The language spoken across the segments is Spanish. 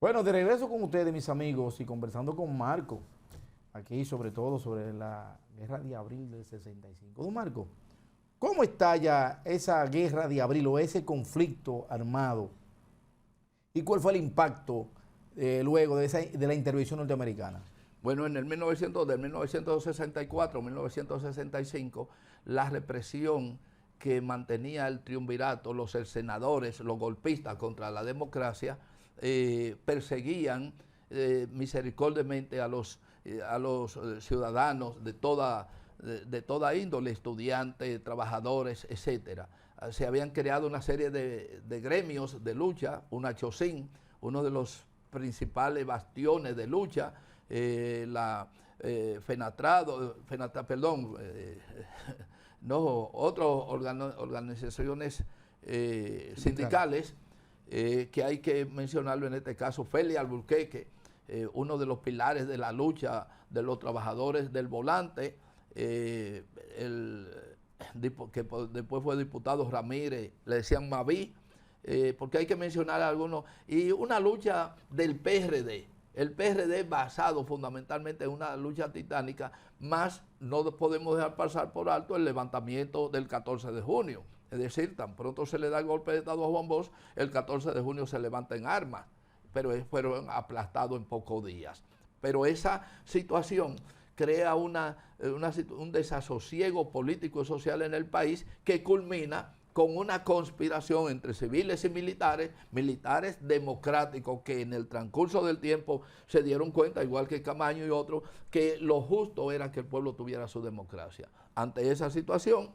Bueno, de regreso con ustedes, mis amigos, y conversando con Marco, aquí sobre todo sobre la guerra de abril del 65. Don Marco, ¿cómo está ya esa guerra de abril o ese conflicto armado? ¿Y cuál fue el impacto luego de la intervención norteamericana? Bueno, en el 1964, 1965, la represión que mantenía el triunvirato, los cercenadores, los golpistas contra la democracia, perseguían misericordiamente a los ciudadanos de toda índole, estudiantes, trabajadores, etcétera. Se habían creado una serie de gremios de lucha, UNACHOSIN, uno de los principales bastiones de lucha, otras organizaciones sindicales, que hay que mencionarlo en este caso, Félix Alburquerque, uno de los pilares de la lucha de los trabajadores del volante, que después fue diputado Ramírez, le decían Maví, porque hay que mencionar algunos, y una lucha del PRD, el PRD basado fundamentalmente en una lucha titánica, más no podemos dejar pasar por alto el levantamiento del 14 de junio. Es decir, tan pronto se le da el golpe de Estado a Juan Bosch, el 14 de junio se levanta en armas, pero fueron aplastados en pocos días. Pero esa situación crea un desasosiego político y social en el país que culmina con una conspiración entre civiles y militares democráticos que en el transcurso del tiempo se dieron cuenta, igual que Camaño y otros, que lo justo era que el pueblo tuviera su democracia. Ante esa situación,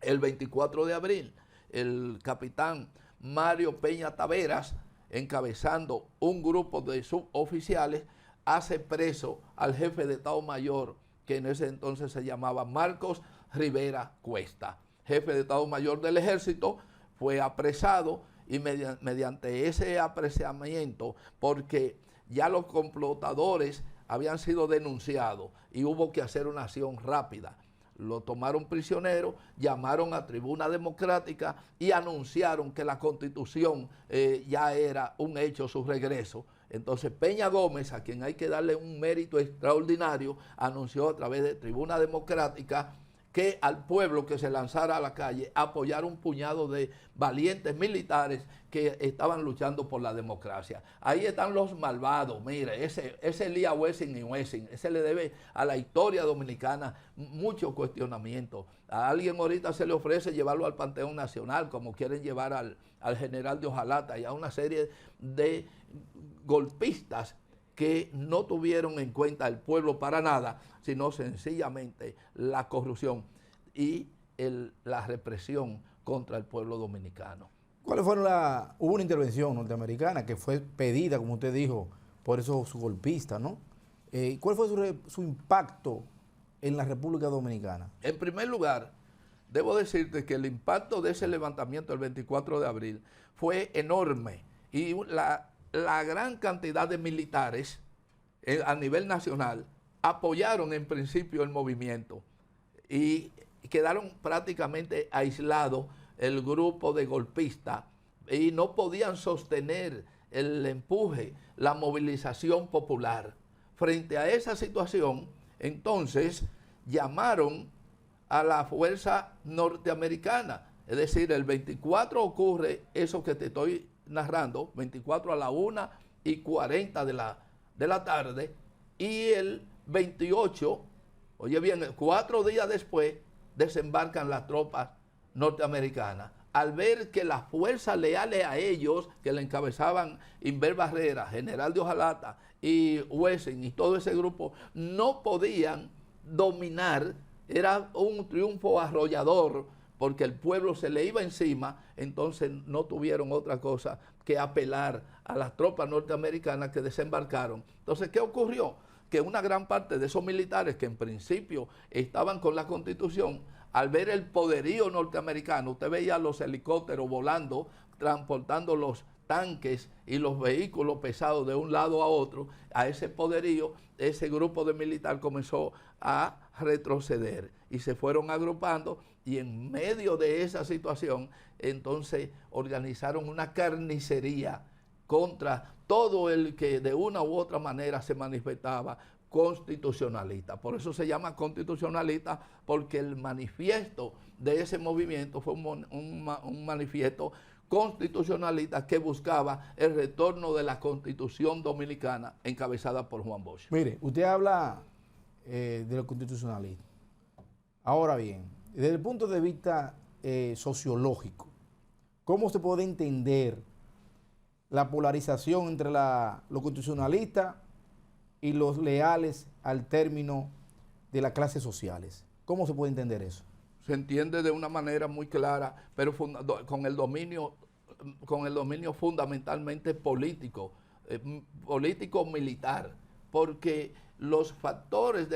el 24 de abril, el capitán Mario Peña Taveras, encabezando un grupo de suboficiales, hace preso al jefe de Estado Mayor, que en ese entonces se llamaba Marcos Rivera Cuesta. Jefe de Estado Mayor del Ejército, fue apresado y mediante ese apresamiento, porque ya los complotadores habían sido denunciados y hubo que hacer una acción rápida. Lo tomaron prisionero, llamaron a Tribuna Democrática y anunciaron que la Constitución ya era un hecho su regreso. Entonces Peña Gómez, a quien hay que darle un mérito extraordinario, anunció a través de Tribuna Democrática que al pueblo que se lanzara a la calle apoyar un puñado de valientes militares que estaban luchando por la democracia. Ahí están los malvados, mire, ese Elías Wessing y Wessing, ese le debe a la historia dominicana mucho cuestionamiento. A alguien ahorita se le ofrece llevarlo al Panteón Nacional, como quieren llevar al general de Ojalata y a una serie de golpistas que no tuvieron en cuenta el pueblo para nada, sino sencillamente la corrupción y la represión contra el pueblo dominicano. ¿Cuáles fueron hubo una intervención norteamericana que fue pedida, como usted dijo, por esos golpistas, ¿no? ¿Cuál fue su impacto en la República Dominicana? En primer lugar, debo decirte que el impacto de ese levantamiento el 24 de abril fue enorme y la gran cantidad de militares a nivel nacional apoyaron en principio el movimiento y quedaron prácticamente aislados el grupo de golpistas y no podían sostener el empuje, la movilización popular. Frente a esa situación, entonces llamaron a la fuerza norteamericana, es decir, el 24 ocurre eso que te estoy narrando, 24 a la 1:40 de la tarde, y el 28, oye bien, 4 días después, desembarcan las tropas norteamericanas. Al ver que las fuerzas leales a ellos, que le encabezaban Inver Barrera, general de Ojalata y Wessing y todo ese grupo, no podían dominar, era un triunfo arrollador, porque el pueblo se le iba encima, entonces no tuvieron otra cosa que apelar a las tropas norteamericanas que desembarcaron. Entonces, ¿qué ocurrió? Que una gran parte de esos militares que en principio estaban con la Constitución, al ver el poderío norteamericano, usted veía los helicópteros volando, transportando los tanques y los vehículos pesados de un lado a otro, a ese poderío, ese grupo de militar comenzó a retroceder y se fueron agrupando, y en medio de esa situación entonces organizaron una carnicería contra todo el que de una u otra manera se manifestaba constitucionalista. Por eso se llama constitucionalista, porque el manifiesto de ese movimiento fue un manifiesto constitucionalista que buscaba el retorno de la Constitución dominicana encabezada por Juan Bosch. Mire, usted habla de lo constitucionalista. Ahora bien, desde el punto de vista sociológico, ¿cómo se puede entender la polarización entre los constitucionalistas y los leales al término de las clases sociales? ¿Cómo se puede entender eso? Se entiende de una manera muy clara, pero con el dominio fundamentalmente político, político-militar, porque los factores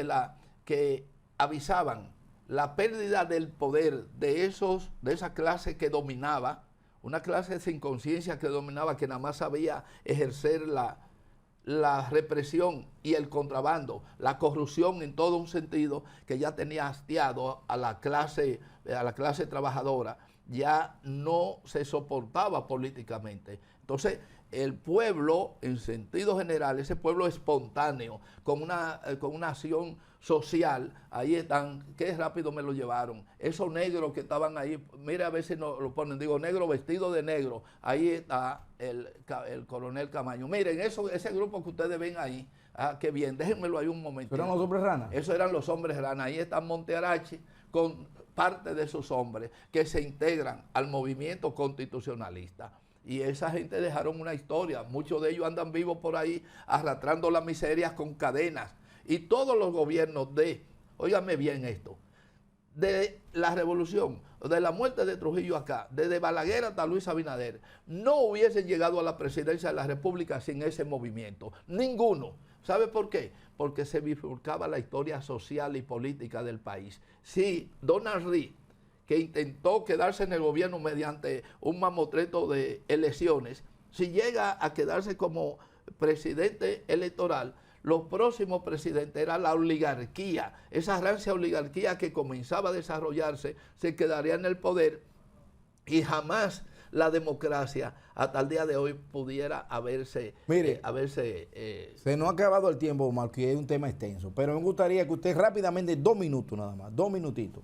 que avisaban la pérdida del poder de esa clase que dominaba, una clase sin conciencia que dominaba, que nada más sabía ejercer la represión y el contrabando, la corrupción en todo un sentido, que ya tenía hastiado a la clase trabajadora, ya no se soportaba políticamente. Entonces, el pueblo, en sentido general, ese pueblo espontáneo, con una acción social, ahí están, qué rápido me lo llevaron, esos negros que estaban ahí, mira a ver si no lo ponen, digo, negro vestido de negro, ahí está el coronel Camaño. Miren, ese grupo que ustedes ven ahí, qué bien, déjenmelo ahí un momento. ¿Eran los hombres rana? Esos eran los hombres rana, ahí está Montearachi con parte de sus hombres que se integran al movimiento constitucionalista. Y esa gente dejaron una historia, muchos de ellos andan vivos por ahí arrastrando las miserias con cadenas. Y todos los gobiernos óigame bien esto, de la revolución, de la muerte de Trujillo acá, desde Balaguer hasta Luis Abinader, no hubiesen llegado a la presidencia de la República sin ese movimiento. Ninguno. ¿Sabe por qué? Porque se bifurcaba la historia social y política del país. Sí, Donald Reed, que intentó quedarse en el gobierno mediante un mamotreto de elecciones, si llega a quedarse como presidente electoral, los próximos presidentes era la oligarquía, esa rancia oligarquía que comenzaba a desarrollarse, se quedaría en el poder y jamás la democracia hasta el día de hoy pudiera haberse... Mire, se nos ha acabado el tiempo, Marco, y es un tema extenso, pero me gustaría que usted rápidamente, 2 minutos nada más, 2 minutitos,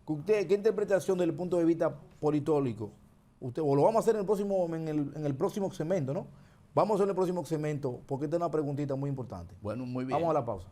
que usted, ¿qué interpretación desde el punto de vista politólico? Usted, o lo vamos a hacer en el próximo segmento, ¿no? Vamos a hacer el próximo segmento porque esta es una preguntita muy importante. Bueno, muy bien. Vamos a la pausa.